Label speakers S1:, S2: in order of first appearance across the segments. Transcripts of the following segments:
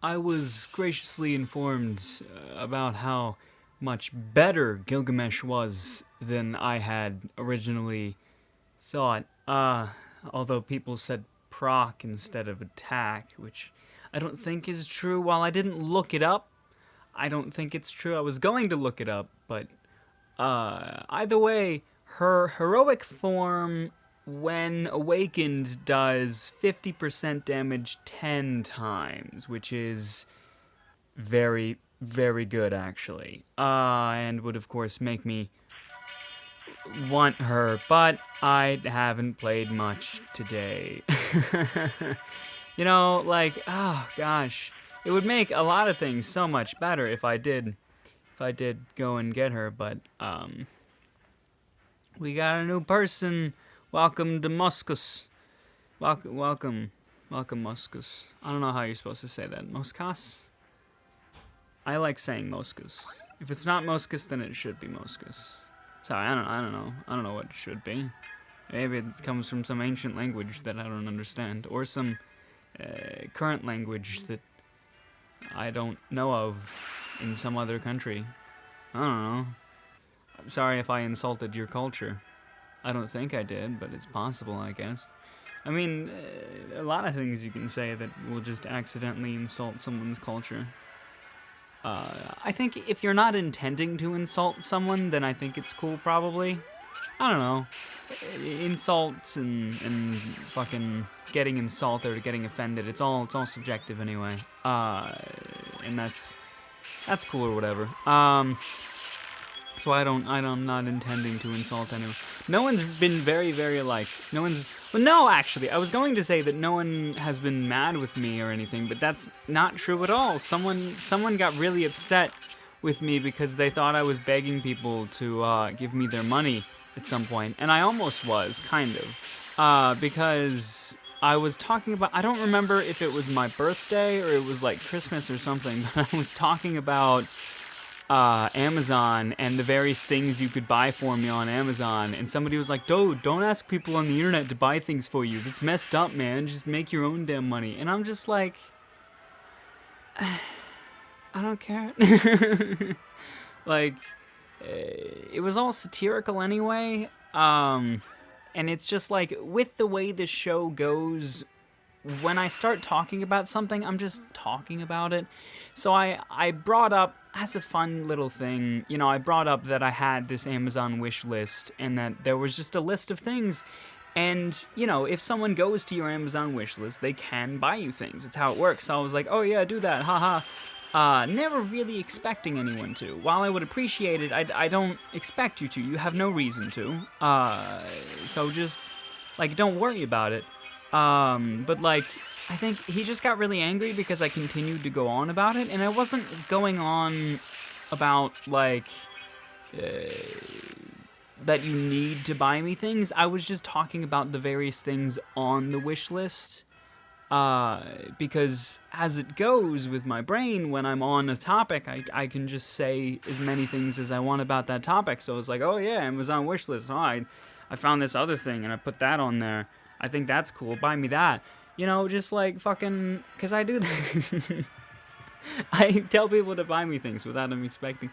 S1: I was graciously informed about how much better Gilgamesh was than I had originally thought. Although people said proc instead of attack, which I don't think is true. While I didn't look it up, I don't think it's true. I was going to look it up, but either way, her heroic form, when awakened, does 50% damage 10 times, which is very, very good, actually. And would, of course, make me want her, but I haven't played much today. You know, like, oh gosh, it would make a lot of things so much better if I did go and get her, but we got a new person. Welcome to Muscus. Welcome, Muscus. I don't know how you're supposed to say that. Moscas? I like saying Moscus. If it's not Moscus, then it should be Moscus. Sorry, I don't know. I don't know what it should be. Maybe it comes from some ancient language that I don't understand, or some current language that I don't know of in some other country. I don't know. I'm sorry if I insulted your culture. I don't think I did, but it's possible, I guess. I mean, a lot of things you can say that will just accidentally insult someone's culture. I think if you're not intending to insult someone, then I think it's cool, probably. I don't know. Insults and fucking getting insulted or getting offended, it's all subjective anyway. And that's cool or whatever. So I'm not intending to insult anyone. No one's been very, very well, no, actually, I was going to say that no one has been mad with me or anything, but that's not true at all. Someone got really upset with me because they thought I was begging people to give me their money at some point, and I almost was, kind of, because I was talking about, I don't remember if it was my birthday or it was like Christmas or something, but I was talking about Amazon and the various things you could buy for me on Amazon, and somebody was like, dude, don't ask people on the internet to buy things for you. That's messed up, man. Just make your own damn money. And I'm just like, I don't care. Like, it was all satirical anyway, and it's just like, with the way this show goes, when I start talking about something, I'm just talking about it. So I brought up, as a fun little thing, you know, I brought up that I had this Amazon wish list, and that there was just a list of things, and, you know, if someone goes to your Amazon wish list, they can buy you things. It's how it works. So I was like, oh yeah, do that, haha. Never really expecting anyone to. While I would appreciate it, I don't expect you to. You have no reason to. So just, like, don't worry about it. But, like, I think he just got really angry because I continued to go on about it, and I wasn't going on about, like, that you need to buy me things. I was just talking about the various things on the wish list, because as it goes with my brain, when I'm on a topic, I can just say as many things as I want about that topic. So it's like, oh yeah, Amazon wish list. Oh, I found this other thing and I put that on there. I think that's cool. Buy me that. You know, just like fucking, because I do that. I tell people to buy me things without them expecting.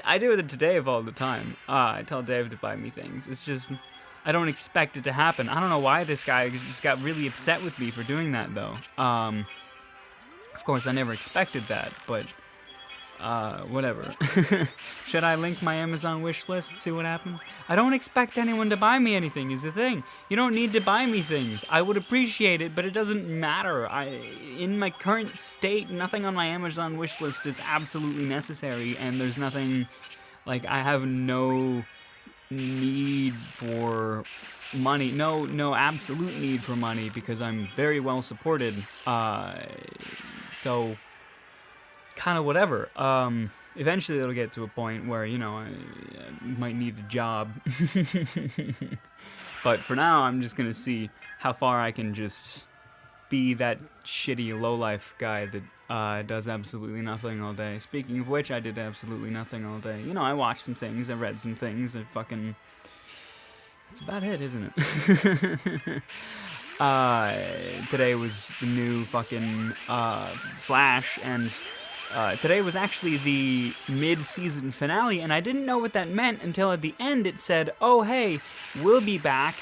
S1: I do it to Dave all the time. I tell Dave to buy me things. It's just, I don't expect it to happen. I don't know why this guy just got really upset with me for doing that, though. Of course, I never expected that, but whatever. Should I link my Amazon wish list, see what happens? I don't expect anyone to buy me anything, is the thing. You don't need to buy me things. I would appreciate it, but it doesn't matter. In my current state, nothing on my Amazon wish list is absolutely necessary, and there's nothing, like, I have no need for money. No absolute need for money, because I'm very well supported. So kind of whatever. Eventually it'll get to a point where, you know, I might need a job. But for now, I'm just gonna see how far I can just be that shitty lowlife guy that does absolutely nothing all day. Speaking of which, I did absolutely nothing all day. You know, I watched some things, I read some things, that's about it, isn't it? Today was the new fucking Flash, and today was actually the mid-season finale, and I didn't know what that meant until at the end it said, oh hey, we'll be back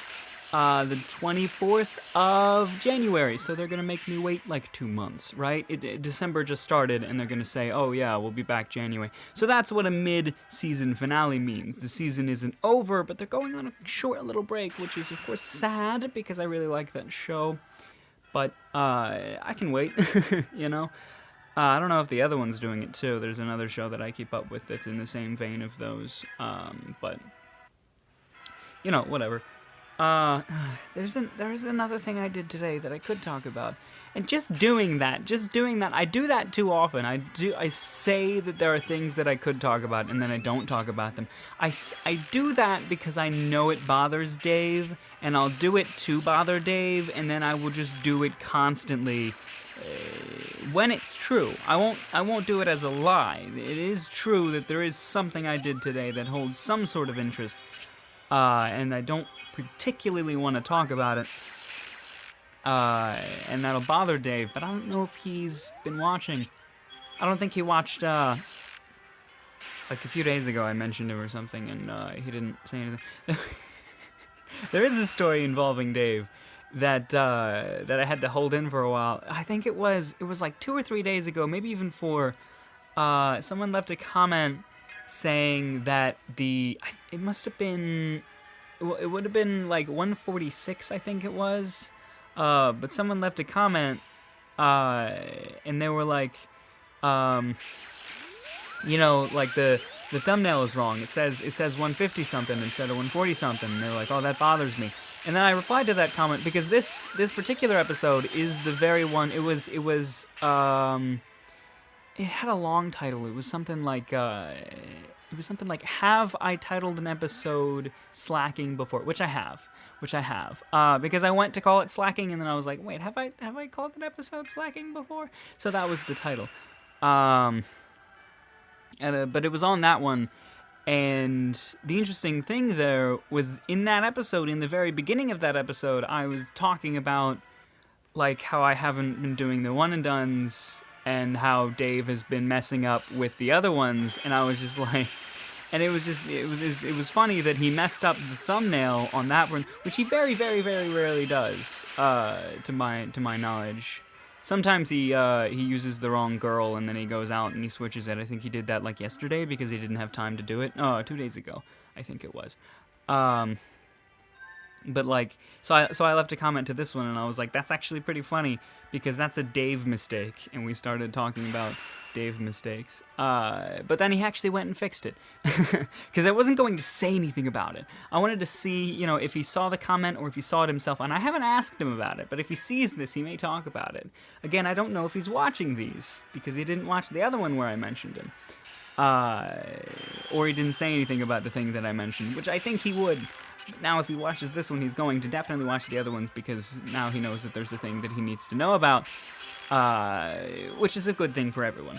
S1: the 24th of January. So they're going to make me wait like 2 months, right? December just started, and they're going to say, oh yeah, we'll be back January. So that's what a mid-season finale means. The season isn't over, but they're going on a short little break, which is of course sad because I really like that show. But I can wait, you know? I don't know if the other one's doing it too. There's another show that I keep up with that's in the same vein of those. But, you know, whatever. There's another thing I did today that I could talk about. And just doing that, I do that too often. I say that there are things that I could talk about, and then I don't talk about them. I do that because I know it bothers Dave, and I'll do it to bother Dave, and then I will just do it constantly. When it's true, I won't do it as a lie. It is true that there is something I did today that holds some sort of interest, and I don't particularly want to talk about it, and that'll bother Dave, but I don't know if he's been watching. I don't think he watched, like a few days ago I mentioned him or something, and he didn't say anything. There is a story involving Dave that I had to hold in for a while. I think it was like 2 or 3 days ago, maybe even 4. Someone left a comment saying that it must have been, it would have been like 146, I think it was. But someone left a comment, and they were like, you know, like the thumbnail is wrong. It says 150 something instead of 140 something. And they were like, oh, that bothers me. And then I replied to that comment because this particular episode is the very one. It had a long title. It was something like have I titled an episode Slacking before? Which I have. Because I went to call it Slacking, and then I was like, wait, have I called an episode Slacking before? So that was the title. But it was on that one. And the interesting thing there was in that episode, in the very beginning of that episode, I was talking about like how I haven't been doing the one and dones and how Dave has been messing up with the other ones, and I was just like, and it was funny that he messed up the thumbnail on that one, which he very, very, very rarely does, to my knowledge. Sometimes he uses the wrong girl, and then he goes out and he switches it. I think he did that like yesterday because he didn't have time to do it. 2 days ago, I think it was. But like, so I left a comment to this one, and I was like, that's actually pretty funny because that's a Dave mistake, and we started talking about Dave mistakes. But then he actually went and fixed it because I wasn't going to say anything about it. I wanted to see, you know, if he saw the comment or if he saw it himself, and I haven't asked him about it, but if he sees this, he may talk about it. Again, I don't know if he's watching these because he didn't watch the other one where I mentioned him. Or he didn't say anything about the thing that I mentioned, which I think he would. Now, if he watches this one, he's going to definitely watch the other ones because now he knows that there's a thing that he needs to know about, which is a good thing for everyone.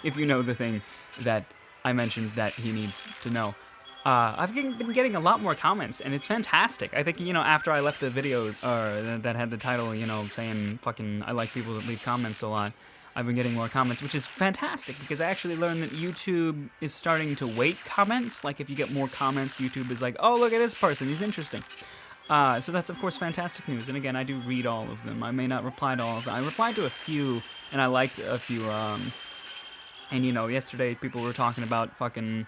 S1: If you know the thing that I mentioned that he needs to know. I've been getting a lot more comments, and it's fantastic. I think, you know, after I left the video that had the title, you know, saying fucking I like people that leave comments a lot, I've been getting more comments, which is fantastic because I actually learned that YouTube is starting to weight comments. Like, if you get more comments, YouTube is like, oh, look at this person, he's interesting. So that's, of course, fantastic news. And again, I do read all of them. I may not reply to all of them. I replied to a few, and I liked a few. And, you know, yesterday people were talking about fucking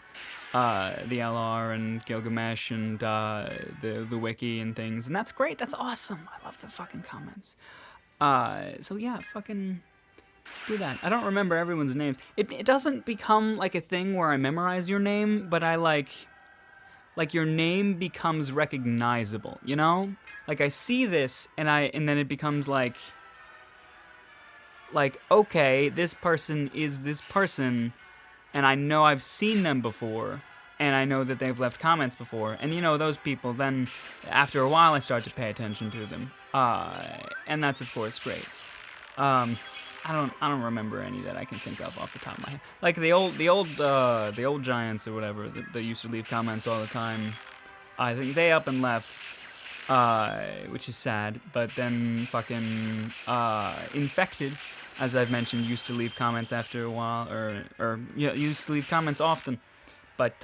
S1: the LR and Gilgamesh and the wiki and things. And that's great. That's awesome. I love the fucking comments. So, yeah, fucking do that. I don't remember everyone's names. It doesn't become like a thing where I memorize your name, but I like your name becomes recognizable, you know? Like I see this and then it becomes like okay, this person is this person, and I know I've seen them before, and I know that they've left comments before, and you know, those people, then after a while I start to pay attention to them. And that's of course great. I don't remember any that I can think of off the top of my head. Like the old giants or whatever that used to leave comments all the time. I think they up and left. which is sad. But then fucking Infected, as I've mentioned, used to leave comments after a while, or yeah, used to leave comments often. But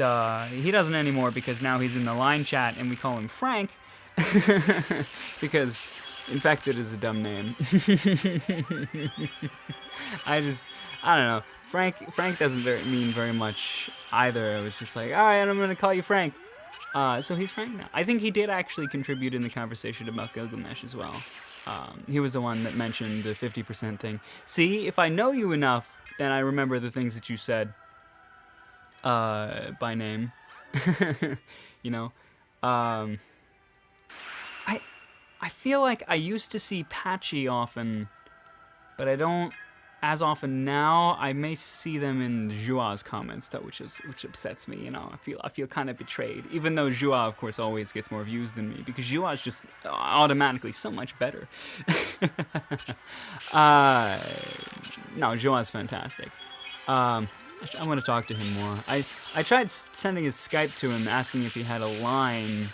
S1: he doesn't anymore because now he's in the line chat and we call him Frank because Infected is a dumb name. I don't know. Frank doesn't mean very much either. I was just like, all right, I'm gonna call you Frank. So he's Frank now. I think he did actually contribute in the conversation about Gilgamesh as well. He was the one that mentioned the 50% thing. See, if I know you enough, then I remember the things that you said by name. You know? I feel like I used to see Patchy often, but I don't as often now. I may see them in Jua's comments, though, which upsets me. You know, I feel kind of betrayed, even though Jua, of course, always gets more views than me because Jua is just automatically so much better. No, Jua's fantastic. I want to talk to him more. I tried sending his Skype to him, asking if he had a line.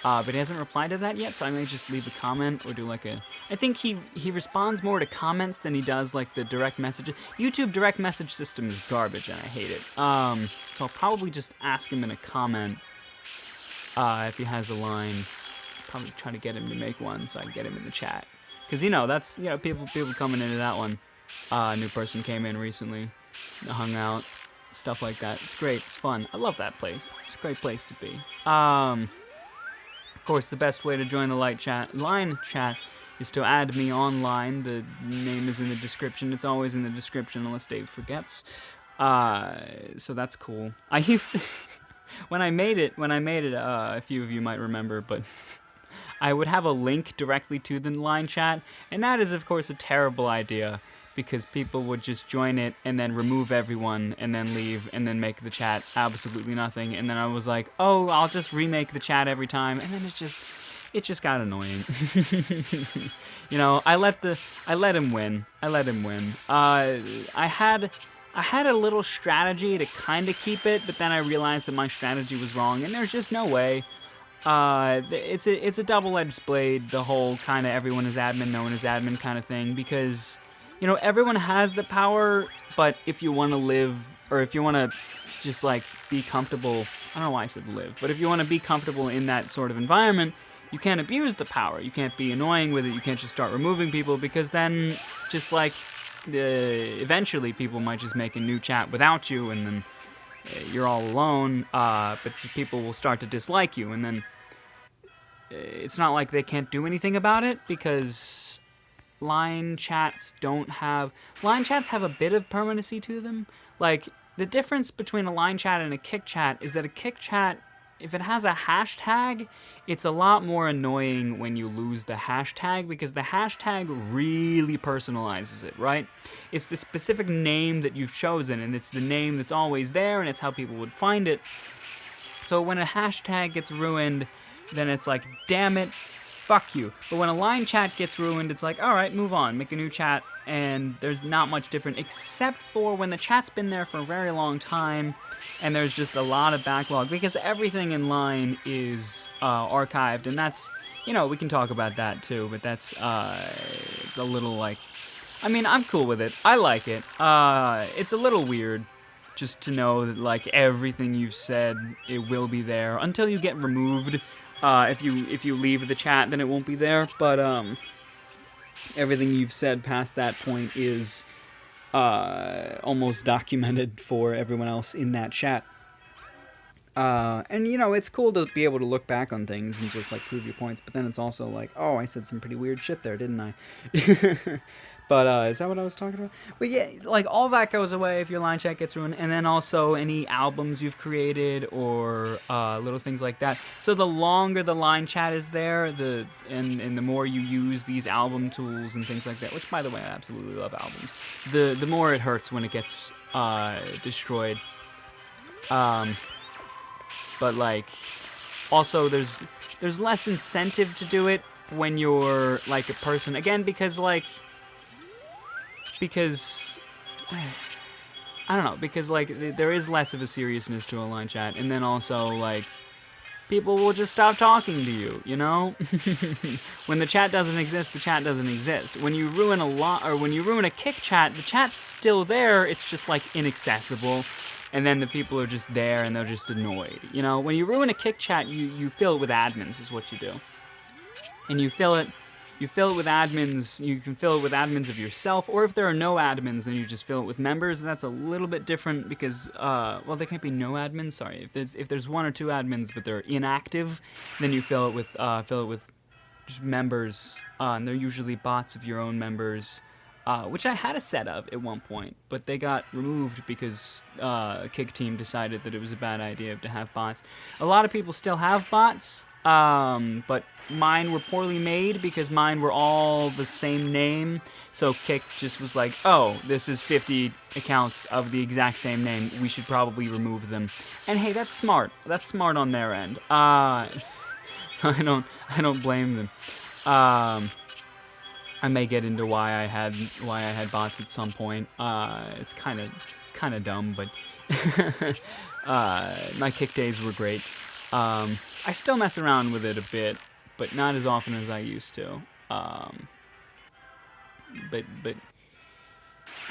S1: But he hasn't replied to that yet, so I may just leave a comment or do like a... I think he responds more to comments than he does like the direct messages. YouTube direct message system is garbage and I hate it. So I'll probably just ask him in a comment if he has a line. Probably try to get him to make one so I can get him in the chat. Because, you know, that's, you know, people coming into that one. New person came in recently, hung out, stuff like that. It's great, it's fun. I love that place. It's a great place to be. Of course, the best way to join the line chat is to add me online. The name is in the description. It's always in the description unless Dave forgets. So that's cool. I used to, when I made it, a few of you might remember, but I would have a link directly to the line chat, and that is, of course, a terrible idea. Because people would just join it and then remove everyone and then leave and then make the chat absolutely nothing. And then I was like, oh, I'll just remake the chat every time. And then it just got annoying. You know, I let him win. I had a little strategy to kind of keep it, but then I realized that my strategy was wrong, and there's just no way. It's a double-edged blade, the whole kind of everyone is admin, no one is admin kind of thing, because... You know, everyone has the power, but if you want to live, or if you want to just, like, be comfortable, I don't know why I said live, but if you want to be comfortable in that sort of environment, you can't abuse the power. You can't be annoying with it. You can't just start removing people, because then, just like, eventually people might just make a new chat without you, and then you're all alone, but just people will start to dislike you, and then it's not like they can't do anything about it, because... Line chats have a bit of permanency to them. Like, the difference between a line chat and a kick chat is that a kick chat, if it has a hashtag, it's a lot more annoying when you lose the hashtag, because the hashtag really personalizes it, right? It's the specific name that you've chosen, and it's the name that's always there, and it's how people would find it. So when a hashtag gets ruined, then it's like, damn it, fuck you. But when a line chat gets ruined, it's like, alright, move on, make a new chat, and there's not much different, except for when the chat's been there for a very long time, and there's just a lot of backlog, because everything in line is archived, and that's, you know, we can talk about that too, but that's, it's a little like, I mean, I'm cool with it, I like it, it's a little weird, just to know that, like, everything you've said, it will be there, until you get removed. If you leave the chat, then it won't be there, but everything you've said past that point is almost documented for everyone else in that chat. And, you know, it's cool to be able to look back on things and just, like, prove your points, but then it's also like, oh, I said some pretty weird shit there, didn't I? But, is that what I was talking about? But yeah, like, all that goes away if your line chat gets ruined, and then also any albums you've created, or, little things like that. So the longer the line chat is there, and the more you use these album tools and things like that, which, by the way, I absolutely love albums, the more it hurts when it gets, destroyed. But, like, also there's less incentive to do it when you're, like, a person, again, because, like, I don't know, because, like, there is less of a seriousness to a line chat, and then also, like, people will just stop talking to you, you know? When the chat doesn't exist, the chat doesn't exist. When you ruin when you ruin a kick chat, the chat's still there, it's just like inaccessible, and then the people are just there and they're just annoyed. You know, when you ruin a kick chat, you fill it with admins is what you do. And you fill it with admins. You can fill it with admins of yourself, or if there are no admins, then you just fill it with members. That's a little bit different because, well, there can't be no admins. Sorry, if there's 1 or 2 admins but they're inactive, then you fill it with just members, and they're usually bots of your own members, which I had a set of at one point, but they got removed because a Kick team decided that it was a bad idea to have bots. A lot of people still have bots. But mine were poorly made because mine were all the same name. So Kick just was like, oh, this is 50 accounts of the exact same name. We should probably remove them. And hey, that's smart. That's smart on their end. So I don't blame them. I may get into why I had bots at some point. It's kind of dumb, but my Kick days were great. I still mess around with it a bit, but not as often as I used to. But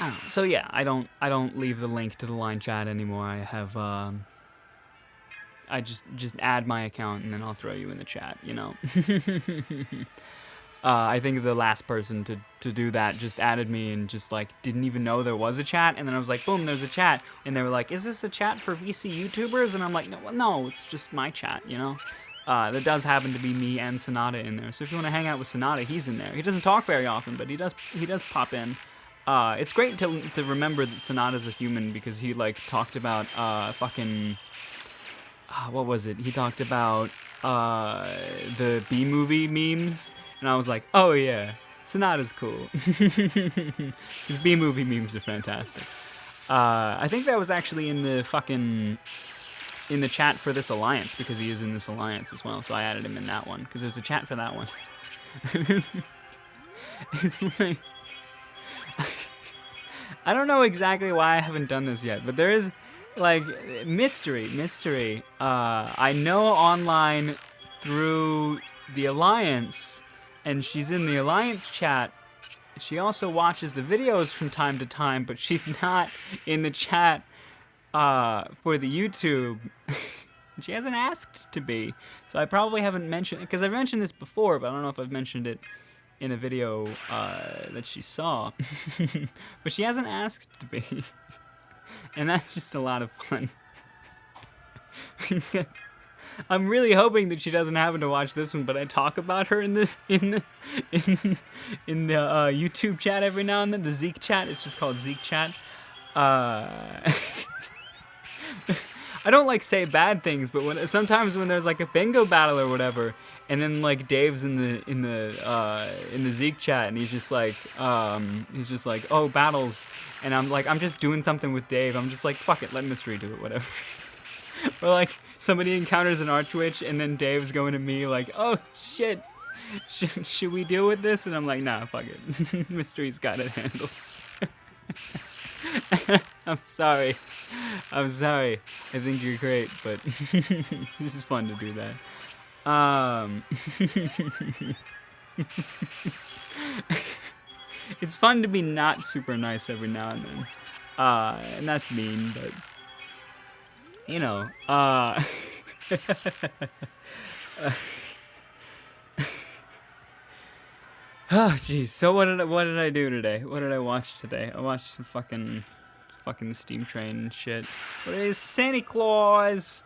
S1: I don't know. So yeah, I don't leave the link to the line chat anymore. I have I just add my account and then I'll throw you in the chat, you know. I think the last person to do that just added me and just like didn't even know there was a chat, and then I was like, boom, there's a chat, and they were like, is this a chat for VC YouTubers? And I'm like, no, it's just my chat, you know. There does happen to be me and Sonata in there, so if you want to hang out with Sonata, he's in there. He doesn't talk very often, but he does pop in. It's great to remember that Sonata's a human because he like talked about what was it? He talked about the B-movie memes. And I was like, oh yeah, Sonata's cool. His B-movie memes are fantastic. I think that was actually in the chat for this alliance, because he is in this alliance as well. So I added him in that one, because there's a chat for that one. It's like, I don't know exactly why I haven't done this yet, but there is, like, mystery. I know online through the alliance, and she's in the alliance chat. She also watches the videos from time to time, but she's not in the chat for the YouTube. She hasn't asked to be, so I probably haven't mentioned, because I've mentioned this before, but I don't know if I've mentioned it in a video that she saw. But she hasn't asked to be, and that's just a lot of fun. I'm really hoping that she doesn't happen to watch this one, but I talk about her in the YouTube chat every now and then. The Zeke chat. It's just called Zeke chat. I don't like say bad things, but sometimes when there's like a bingo battle or whatever, and then like Dave's in the Zeke chat, and he's just like, oh, battles, and I'm like, I'm just doing something with Dave. I'm just like, fuck it, let Mystery do it, whatever. Or like somebody encounters an Archwitch, and then Dave's going to me like, oh shit, should we deal with this? And I'm like, nah, fuck it. Mystery's got it handled. I'm sorry. I think you're great, but this is fun to do that. It's fun to be not super nice every now and then. And that's mean, but you know, oh jeez. So what did I do today? What did I watch today? I watched some fucking the Steam Train and shit. What is Santa Claus?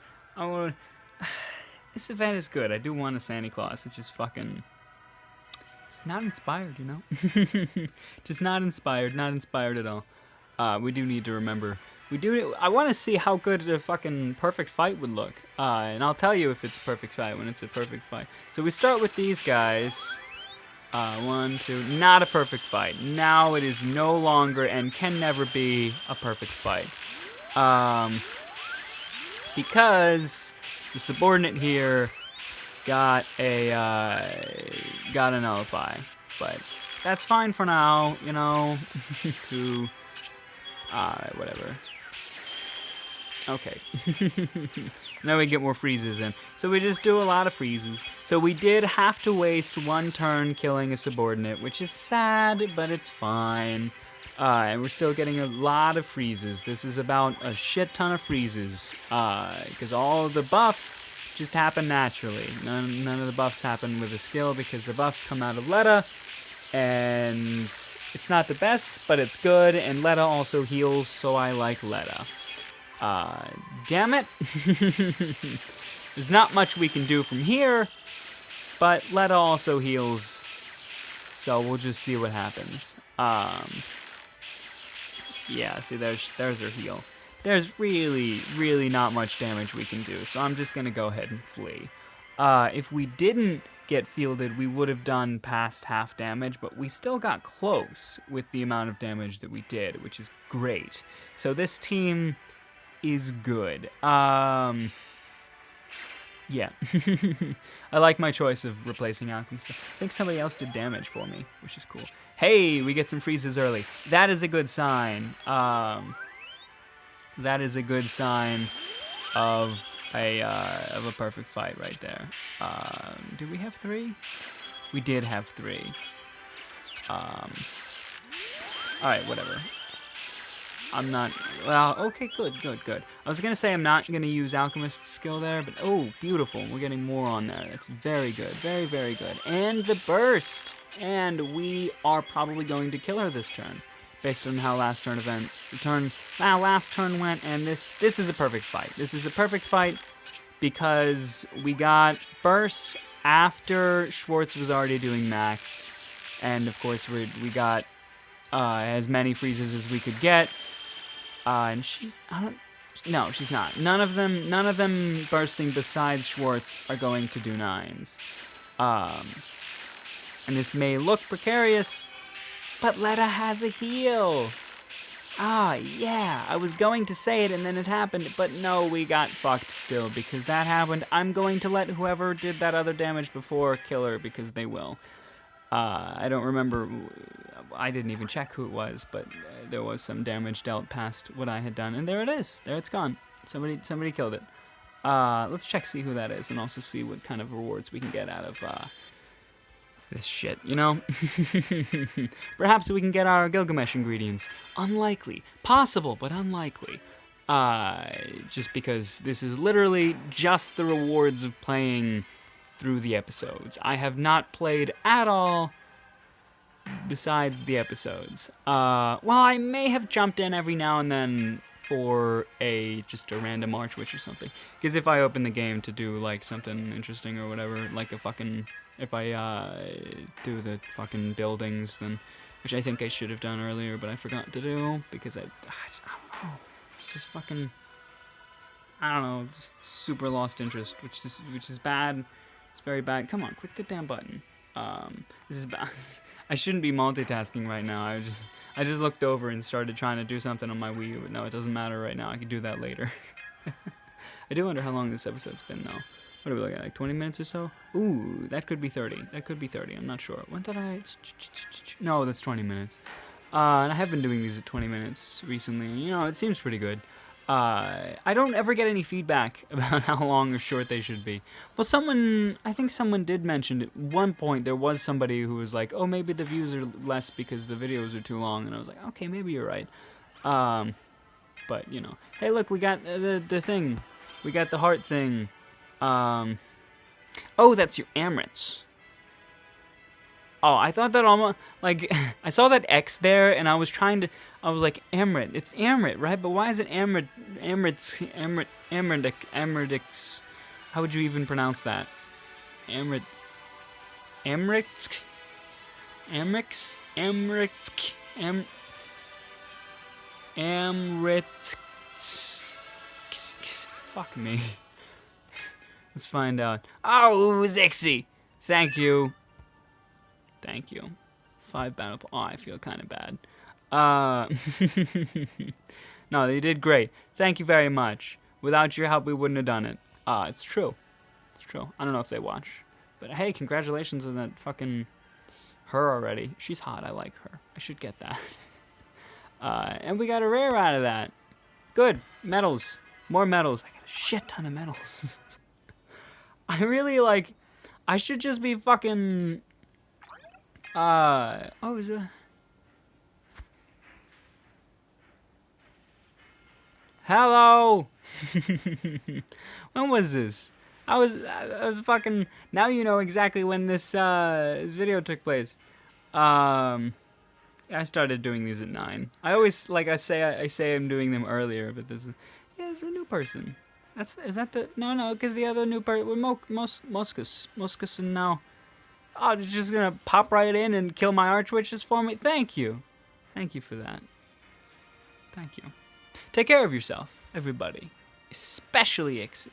S1: This event is good. I do want a Santa Claus. It's just fucking, it's not inspired, you know? Just not inspired at all. We do need to remember. I want to see how good a fucking perfect fight would look. And I'll tell you if it's a perfect fight when it's a perfect fight. So we start with these guys. 1, 2, not a perfect fight. Now it is no longer and can never be a perfect fight. Because the subordinate here got a nullify. But that's fine for now, you know. Whatever. Okay. Now we get more freezes in. So we just do a lot of freezes. So we did have to waste one turn killing a subordinate, which is sad, but it's fine. And we're still getting a lot of freezes. This is about a shit ton of freezes. Because all of the buffs just happen naturally. None of the buffs happen with a skill because the buffs come out of Letta. And it's not the best, but it's good. And Letta also heals, so I like Letta. Damn it. There's not much we can do from here, but Letta also heals, so we'll just see what happens. Yeah, see, there's her heal. There's really not much damage we can do, so I'm just gonna go ahead and flee. If we didn't get fielded, we would have done past half damage, but we still got close with the amount of damage that we did, which is great. So this team is good. Yeah. I like my choice of replacing Alchemist. I think somebody else did damage for me, which is cool. Hey, we get some freezes early. That is a good sign. That is a good sign of a perfect fight right there. Did we have 3? We did have 3. Alright, whatever. I'm not, well, okay, good. I was going to say I'm not going to use Alchemist's skill there, but oh, beautiful. We're getting more on there. That's very good. Very good. And the burst. And we are probably going to kill her this turn, based on how last turn went, and this is a perfect fight. This is a perfect fight because we got burst after Schwartz was already doing max, and of course we got as many freezes as we could get. And she's, no, she's not. None of them bursting besides Schwartz are going to do 9s. And this may look precarious, but Letta has a heal. Yeah, I was going to say it and then it happened, but no, we got fucked still because that happened. I'm going to let whoever did that other damage before kill her because they will. I don't remember, I didn't even check who it was, but there was some damage dealt past what I had done, and there it is. There it's gone. Somebody killed it. Let's check, see who that is, and also see what kind of rewards we can get out of this shit, you know? Perhaps we can get our Gilgamesh ingredients. Unlikely. Possible, but unlikely. Just because this is literally just the rewards of playing through the episodes. I have not played at all besides the episodes. Well, I may have jumped in every now and then for just a random Arch Witch or something. Because if I open the game to do like something interesting or whatever, like if I do the fucking buildings, then, which I think I should have done earlier, but I forgot to do because I don't know. It's just fucking, I don't know, just super lost interest, which is bad. It's very bad. Come on, click the damn button. This is bad. I shouldn't be multitasking right now. I just looked over and started trying to do something on my Wii U, but no, it doesn't matter right now. I can do that later. I do wonder how long this episode's been, though. What are we looking at, like 20 minutes or so? Ooh, that could be 30. That could be 30. I'm not sure. When did I... No, that's 20 minutes. And I have been doing these at 20 minutes recently. You know, it seems pretty good. I don't ever get any feedback about how long or short they should be. Well, I think someone did mention at one point there was somebody who was like, oh, maybe the views are less because the videos are too long. And I was like, okay, maybe you're right. But, you know. Hey, look, we got the thing. We got the heart thing. Oh, that's your Amrits. Oh, I thought that almost, like, I saw that X there, and I was like, Amrit, it's Amrit, right? But why is it Amritix? How would you even pronounce that? Amrix? Fuck me. Let's find out. Oh, Zixie! Thank you. 5 battle points. Oh, I feel kind of bad. No, you did great. Thank you very much. Without your help, we wouldn't have done it. It's true. It's true. I don't know if they watch. But hey, congratulations on that fucking her already. She's hot. I like her. I should get that. And we got a rare out of that. Good. Medals. More medals. I got a shit ton of medals. I really, like... I should just be fucking... Oh, is it... Hello! When was this? I was fucking... Now you know exactly when this video took place. I started doing these at 9. I always, like I say I'm doing them earlier, but this is... Yeah, it's a new person. Is that the... No, because the other new person... Moscus and now... Oh, they're just gonna pop right in and kill my archwitches for me? Thank you. Thank you for that. Thank you. Take care of yourself, everybody. Especially Ixie.